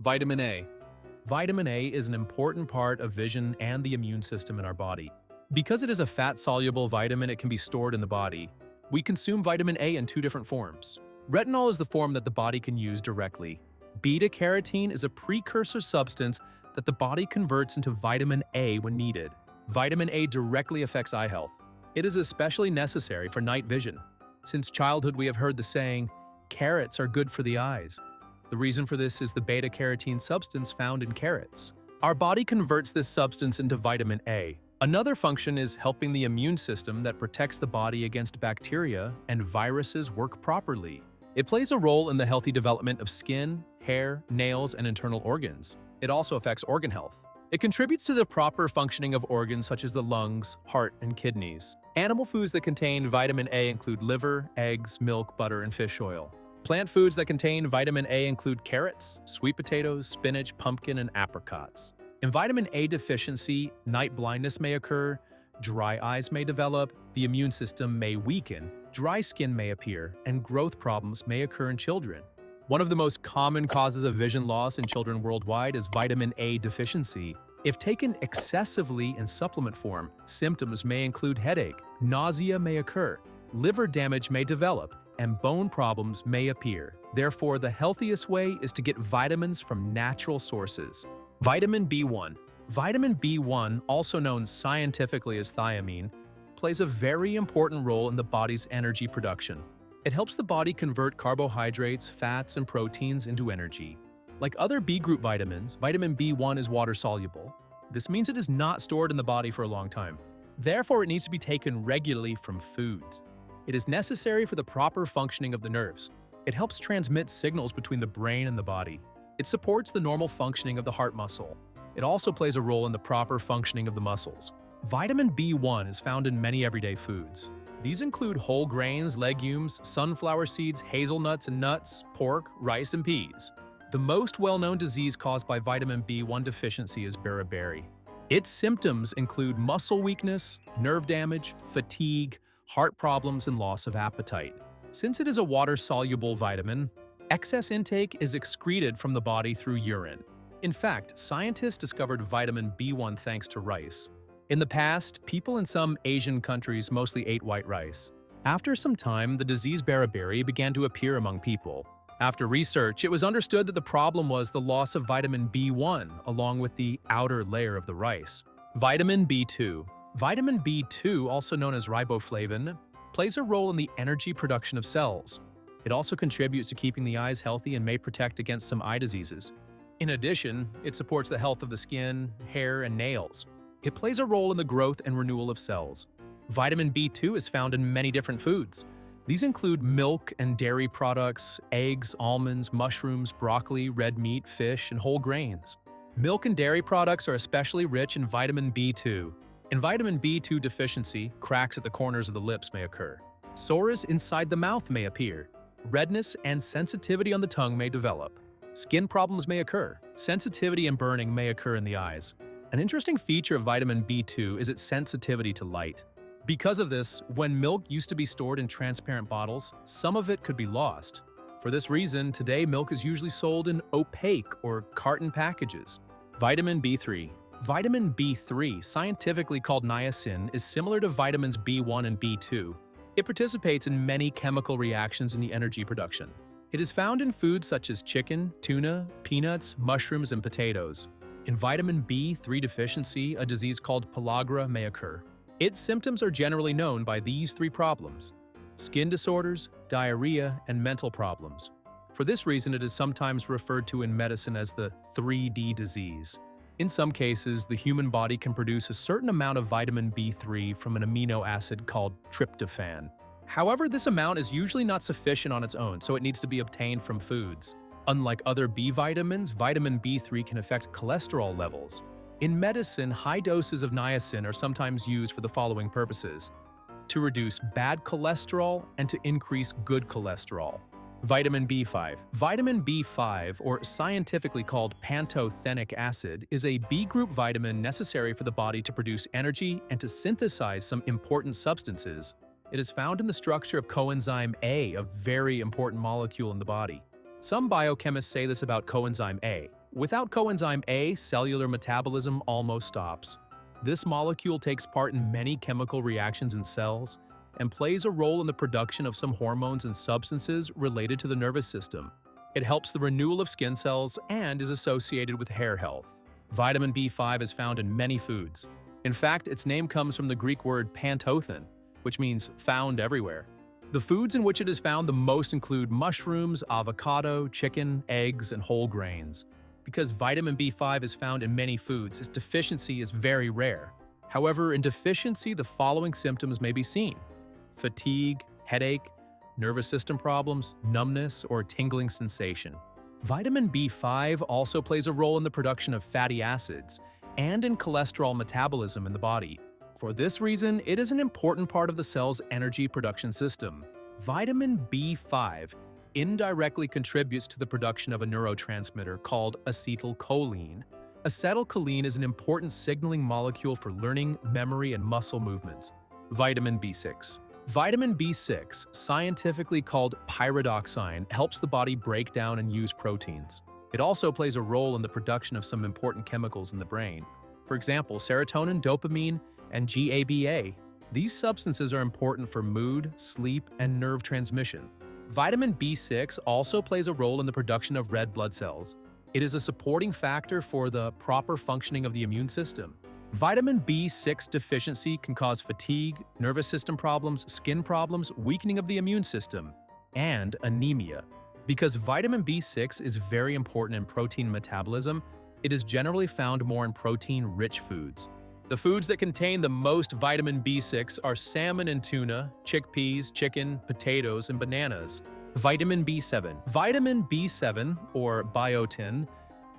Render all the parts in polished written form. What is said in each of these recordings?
Vitamin A. Vitamin A is an important part of vision and the immune system in our body. Because it is a fat-soluble vitamin, it can be stored in the body. We consume vitamin A in two different forms. Retinol is the form that the body can use directly. Beta-carotene is a precursor substance that the body converts into vitamin A when needed. Vitamin A directly affects eye health. It is especially necessary for night vision. Since childhood, we have heard the saying, "Carrots are good for the eyes." The reason for this is the beta-carotene substance found in carrots. Our body converts this substance into vitamin A. Another function is helping the immune system that protects the body against bacteria and viruses work properly. It plays a role in the healthy development of skin, hair, nails, and internal organs. It also affects organ health. It contributes to the proper functioning of organs such as the lungs, heart, and kidneys. Animal foods that contain vitamin A include liver, eggs, milk, butter, and fish oil. Plant foods that contain vitamin A include carrots, sweet potatoes, spinach, pumpkin, and apricots. In vitamin A deficiency, night blindness may occur, dry eyes may develop, the immune system may weaken, dry skin may appear, and growth problems may occur in children. One of the most common causes of vision loss in children worldwide is vitamin A deficiency. If taken excessively in supplement form, symptoms may include headache, nausea may occur, liver damage may develop, and bone problems may appear. Therefore, the healthiest way is to get vitamins from natural sources. Vitamin B1. Vitamin B1, also known scientifically as thiamine, plays a very important role in the body's energy production. It helps the body convert carbohydrates, fats, and proteins into energy. Like other B group vitamins, vitamin B1 is water-soluble. This means it is not stored in the body for a long time. Therefore, it needs to be taken regularly from foods. It is necessary for the proper functioning of the nerves. It helps transmit signals between the brain and the body. It supports the normal functioning of the heart muscle. It also plays a role in the proper functioning of the muscles. Vitamin B1 is found in many everyday foods. These include whole grains, legumes, sunflower seeds, hazelnuts and nuts, pork, rice, and peas. The most well-known disease caused by vitamin B1 deficiency is beriberi. Its symptoms include muscle weakness, nerve damage, fatigue, heart problems, and loss of appetite. Since it is a water-soluble vitamin, excess intake is excreted from the body through urine. In fact, scientists discovered vitamin B1 thanks to rice. In the past, people in some Asian countries mostly ate white rice. After some time, the disease beriberi began to appear among people. After research, it was understood that the problem was the loss of vitamin B1 along with the outer layer of the rice. Vitamin B2. Vitamin B2, also known as riboflavin, plays a role in the energy production of cells. It also contributes to keeping the eyes healthy and may protect against some eye diseases. In addition, it supports the health of the skin, hair, and nails. It plays a role in the growth and renewal of cells. Vitamin B2 is found in many different foods. These include milk and dairy products, eggs, almonds, mushrooms, broccoli, red meat, fish, and whole grains. Milk and dairy products are especially rich in vitamin B2. In vitamin B2 deficiency, cracks at the corners of the lips may occur. Sores inside the mouth may appear. Redness and sensitivity on the tongue may develop. Skin problems may occur. Sensitivity and burning may occur in the eyes. An interesting feature of vitamin B2 is its sensitivity to light. Because of this, when milk used to be stored in transparent bottles, some of it could be lost. For this reason, today milk is usually sold in opaque or carton packages. Vitamin B3. Vitamin B3, scientifically called niacin, is similar to vitamins B1 and B2. It participates in many chemical reactions in the energy production. It is found in foods such as chicken, tuna, peanuts, mushrooms, and potatoes. In vitamin B3 deficiency, a disease called pellagra may occur. Its symptoms are generally known by these three problems: skin disorders, diarrhea, and mental problems. For this reason, it is sometimes referred to in medicine as the 3D disease. In some cases, the human body can produce a certain amount of vitamin B3 from an amino acid called tryptophan. However, this amount is usually not sufficient on its own, so it needs to be obtained from foods. Unlike other B vitamins, vitamin B3 can affect cholesterol levels. In medicine, high doses of niacin are sometimes used for the following purposes: to reduce bad cholesterol and to increase good cholesterol. Vitamin B5. Vitamin B5, or scientifically called pantothenic acid, is a B group vitamin necessary for the body to produce energy and to synthesize some important substances. It is found in the structure of coenzyme A, a very important molecule in the body. Some biochemists say this about coenzyme A. Without coenzyme A, cellular metabolism almost stops. This molecule takes part in many chemical reactions in cells and plays a role in the production of some hormones and substances related to the nervous system. It helps the renewal of skin cells and is associated with hair health. Vitamin B5 is found in many foods. In fact, its name comes from the Greek word pantothen, which means found everywhere. The foods in which it is found the most include mushrooms, avocado, chicken, eggs, and whole grains. Because vitamin B5 is found in many foods, its deficiency is very rare. However, in deficiency, the following symptoms may be seen: fatigue, headache, nervous system problems, numbness, or tingling sensation. Vitamin B5 also plays a role in the production of fatty acids and in cholesterol metabolism in the body. For this reason, it is an important part of the cell's energy production system. Vitamin B5 indirectly contributes to the production of a neurotransmitter called acetylcholine. Acetylcholine is an important signaling molecule for learning, memory, and muscle movements. Vitamin B6. Vitamin B6, scientifically called pyridoxine, helps the body break down and use proteins. It also plays a role in the production of some important chemicals in the brain. For example, serotonin, dopamine, and GABA. These substances are important for mood, sleep, and nerve transmission. Vitamin B6 also plays a role in the production of red blood cells. It is a supporting factor for the proper functioning of the immune system. Vitamin B6 deficiency can cause fatigue, nervous system problems, skin problems, weakening of the immune system, and anemia. Because vitamin B6 is very important in protein metabolism, it is generally found more in protein-rich foods. The foods that contain the most vitamin B6 are salmon and tuna, chickpeas, chicken, potatoes, and bananas. Vitamin B7. Vitamin B7, or biotin,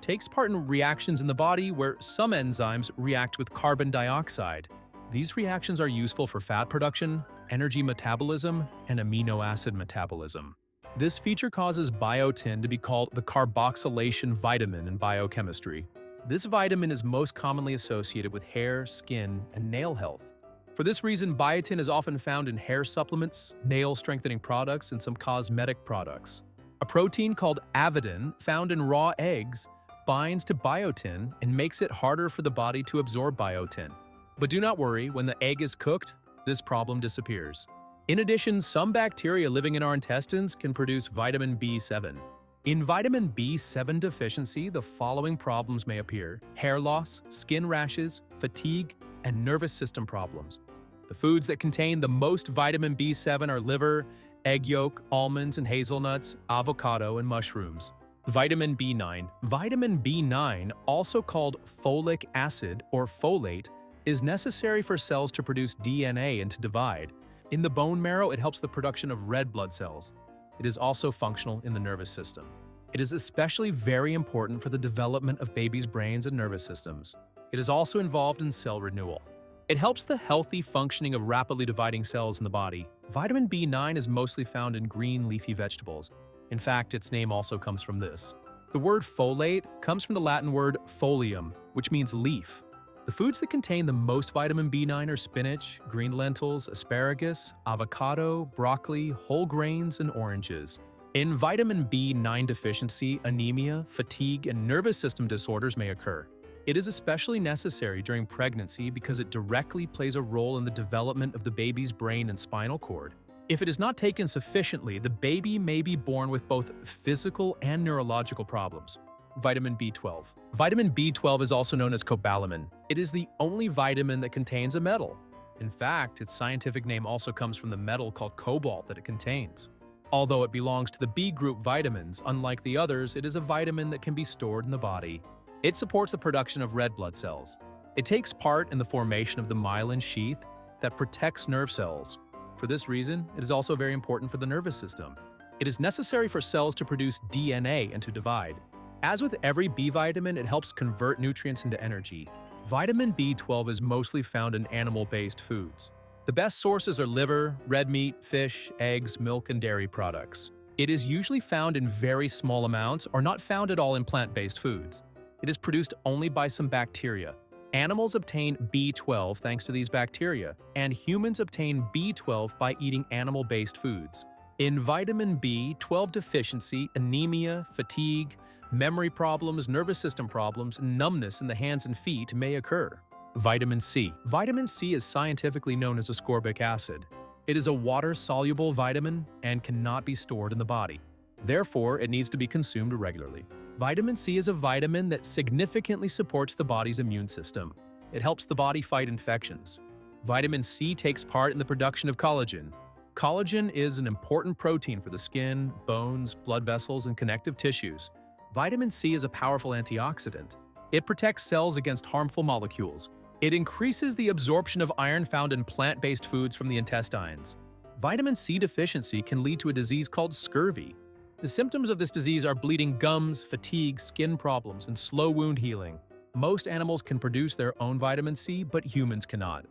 takes part in reactions in the body where some enzymes react with carbon dioxide. These reactions are useful for fat production, energy metabolism, and amino acid metabolism. This feature causes biotin to be called the carboxylation vitamin in biochemistry. This vitamin is most commonly associated with hair, skin, and nail health. For this reason, biotin is often found in hair supplements, nail strengthening products, and some cosmetic products. A protein called avidin, found in raw eggs, binds to biotin and makes it harder for the body to absorb biotin. But do not worry, when the egg is cooked, this problem disappears. In addition, some bacteria living in our intestines can produce vitamin B7. In vitamin B7 deficiency, the following problems may appear: hair loss, skin rashes, fatigue, and nervous system problems. The foods that contain the most vitamin B7 are liver, egg yolk, almonds and hazelnuts, avocado, and mushrooms. Vitamin B9. Vitamin B9, also called folic acid or folate, is necessary for cells to produce DNA and to divide. In the bone marrow, it helps the production of red blood cells. It is also functional in the nervous system. It is especially very important for the development of babies' brains and nervous systems. It is also involved in cell renewal. It helps the healthy functioning of rapidly dividing cells in the body. Vitamin B9 is mostly found in green leafy vegetables. In fact, its name also comes from this. The word folate comes from the Latin word folium, which means leaf. The foods that contain the most vitamin B9 are spinach, green lentils, asparagus, avocado, broccoli, whole grains, and oranges. In vitamin B9 deficiency, anemia, fatigue, and nervous system disorders may occur. It is especially necessary during pregnancy because it directly plays a role in the development of the baby's brain and spinal cord. If it is not taken sufficiently, the baby may be born with both physical and neurological problems. Vitamin B12. Vitamin B12 is also known as cobalamin. It is the only vitamin that contains a metal. In fact, its scientific name also comes from the metal called cobalt that it contains. Although it belongs to the B group vitamins, unlike the others, it is a vitamin that can be stored in the body. It supports the production of red blood cells. It takes part in the formation of the myelin sheath that protects nerve cells. For this reason, it is also very important for the nervous system. It is necessary for cells to produce DNA and to divide. As with every B vitamin, it helps convert nutrients into energy. Vitamin B12 is mostly found in animal-based foods. The best sources are liver, red meat, fish, eggs, milk, and dairy products. It is usually found in very small amounts or not found at all in plant-based foods. It is produced only by some bacteria. Animals obtain B12 thanks to these bacteria, and humans obtain B12 by eating animal-based foods. In vitamin B12 deficiency, anemia, fatigue, Memory problems, nervous system problems, and numbness in the hands and feet may occur. Vitamin C. Vitamin C is scientifically known as ascorbic acid. It is a water-soluble vitamin and cannot be stored in the body. Therefore, it needs to be consumed regularly. Vitamin C is a vitamin that significantly supports the body's immune system. It helps the body fight infections. Vitamin C takes part in the production of collagen. Collagen is an important protein for the skin, bones, blood vessels, and connective tissues. Vitamin C is a powerful antioxidant. It protects cells against harmful molecules. It increases the absorption of iron found in plant-based foods from the intestines. Vitamin C deficiency can lead to a disease called scurvy. The symptoms of this disease are bleeding gums, fatigue, skin problems, and slow wound healing. Most animals can produce their own vitamin C, but humans cannot.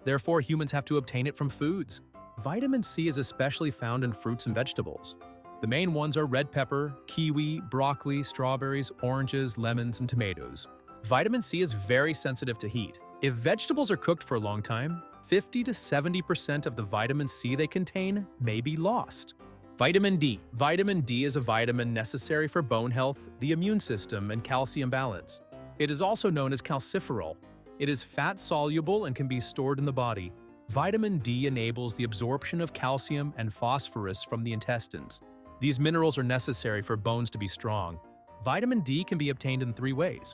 Therefore, humans have to obtain it from foods. Vitamin C is especially found in fruits and vegetables. The main ones are red pepper, kiwi, broccoli, strawberries, oranges, lemons, and tomatoes. Vitamin C is very sensitive to heat. If vegetables are cooked for a long time, 50 to 70% of the vitamin C they contain may be lost. Vitamin D. Vitamin D is a vitamin necessary for bone health, the immune system, and calcium balance. It is also known as calciferol. It is fat-soluble and can be stored in the body. Vitamin D enables the absorption of calcium and phosphorus from the intestines. These minerals are necessary for bones to be strong. Vitamin D can be obtained in 3 ways.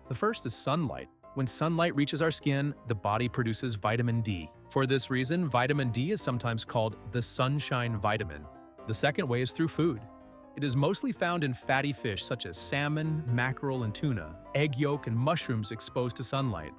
The first is sunlight. When sunlight reaches our skin, the body produces vitamin D. For this reason, vitamin D is sometimes called the sunshine vitamin. The second way is through food. It is mostly found in fatty fish such as salmon, mackerel, and tuna, egg yolk, and mushrooms exposed to sunlight.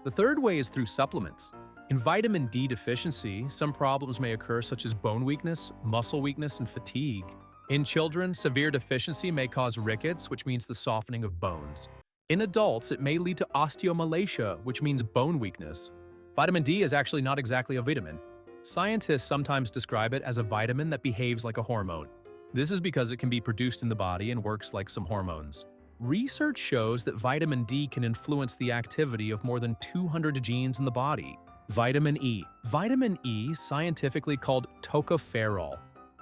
The third way is through supplements. In vitamin D deficiency, some problems may occur such as bone weakness, muscle weakness, and fatigue. In children, severe deficiency may cause rickets, which means the softening of bones. In adults, it may lead to osteomalacia, which means bone weakness. Vitamin D is actually not exactly a vitamin. Scientists sometimes describe it as a vitamin that behaves like a hormone. This is because it can be produced in the body and works like some hormones. Research shows that vitamin D can influence the activity of more than 200 genes in the body. Vitamin E. Vitamin E, scientifically called tocopherol,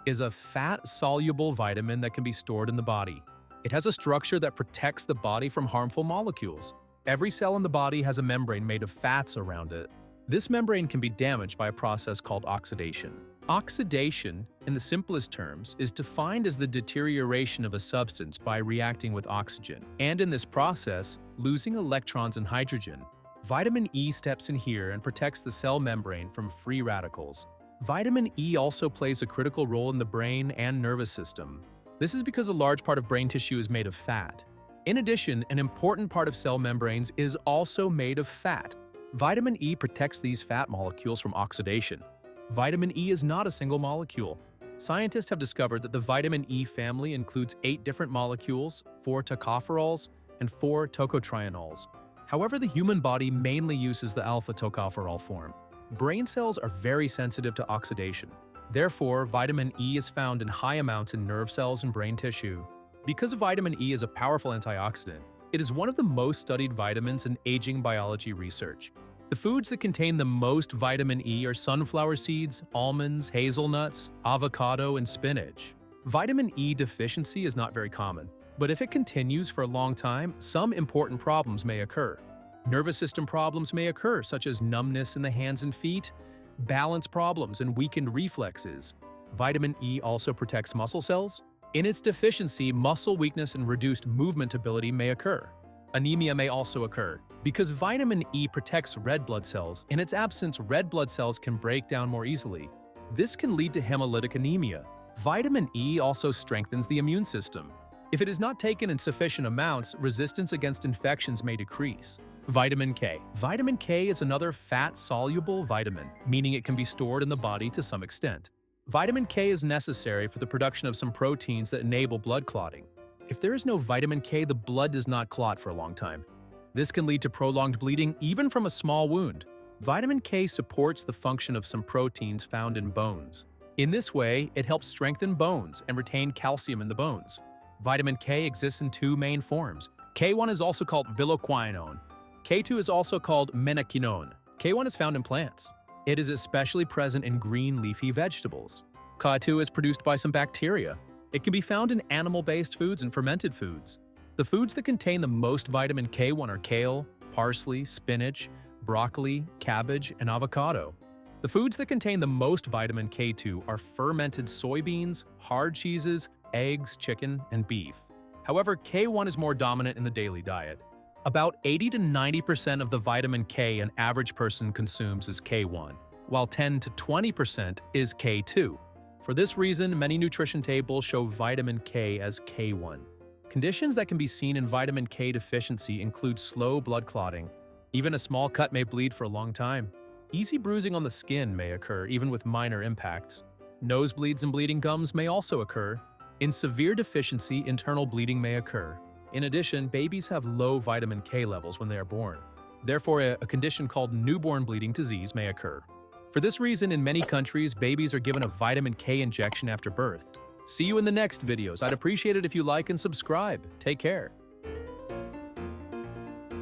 is a fat-soluble vitamin that can be stored in the body. It has a structure that protects the body from harmful molecules. Every cell in the body has a membrane made of fats around it. This membrane can be damaged by a process called oxidation. Oxidation, in the simplest terms, is defined as the deterioration of a substance by reacting with oxygen, and in this process, losing electrons and hydrogen. Vitamin E steps in here and protects the cell membrane from free radicals. Vitamin E also plays a critical role in the brain and nervous system. This is because a large part of brain tissue is made of fat. In addition, an important part of cell membranes is also made of fat. Vitamin E protects these fat molecules from oxidation. Vitamin E is not a single molecule. Scientists have discovered that the vitamin E family includes 8 different molecules, 4 tocopherols, and 4 tocotrienols. However, the human body mainly uses the alpha tocopherol form. Brain cells are very sensitive to oxidation. Therefore, vitamin E is found in high amounts in nerve cells and brain tissue. Because vitamin E is a powerful antioxidant, it is one of the most studied vitamins in aging biology research. The foods that contain the most vitamin E are sunflower seeds, almonds, hazelnuts, avocado, and spinach. Vitamin E deficiency is not very common, but if it continues for a long time, some important problems may occur. Nervous system problems may occur, such as numbness in the hands and feet, balance problems, and weakened reflexes. Vitamin E also protects muscle cells. In its deficiency, muscle weakness and reduced movement ability may occur. Anemia may also occur. Because vitamin E protects red blood cells, in its absence, red blood cells can break down more easily. This can lead to hemolytic anemia. Vitamin E also strengthens the immune system. If it is not taken in sufficient amounts, resistance against infections may decrease. Vitamin K. Vitamin K is another fat-soluble vitamin, meaning it can be stored in the body to some extent. Vitamin K is necessary for the production of some proteins that enable blood clotting. If there is no vitamin K, the blood does not clot for a long time. This can lead to prolonged bleeding even from a small wound. Vitamin K supports the function of some proteins found in bones. In this way, it helps strengthen bones and retain calcium in the bones. Vitamin K exists in 2 main forms. K1 is also called viloquinone. K2 is also called menaquinone. K1 is found in plants. It is especially present in green leafy vegetables. K2 is produced by some bacteria. It can be found in animal-based foods and fermented foods. The foods that contain the most vitamin K1 are kale, parsley, spinach, broccoli, cabbage, and avocado. The foods that contain the most vitamin K2 are fermented soybeans, hard cheeses, eggs, chicken, and beef. However, K1 is more dominant in the daily diet. About 80 to 90% of the vitamin K an average person consumes is K1, while 10 to 20% is K2. For this reason, many nutrition tables show vitamin K as K1. Conditions that can be seen in vitamin K deficiency include slow blood clotting. Even a small cut may bleed for a long time. Easy bruising on the skin may occur even with minor impacts. Nosebleeds and bleeding gums may also occur. In severe deficiency, internal bleeding may occur. In addition, babies have low vitamin K levels when they are born. Therefore, a condition called newborn bleeding disease may occur. For this reason, in many countries, babies are given a vitamin K injection after birth. See you in the next videos. I'd appreciate it if you like and subscribe. Take care.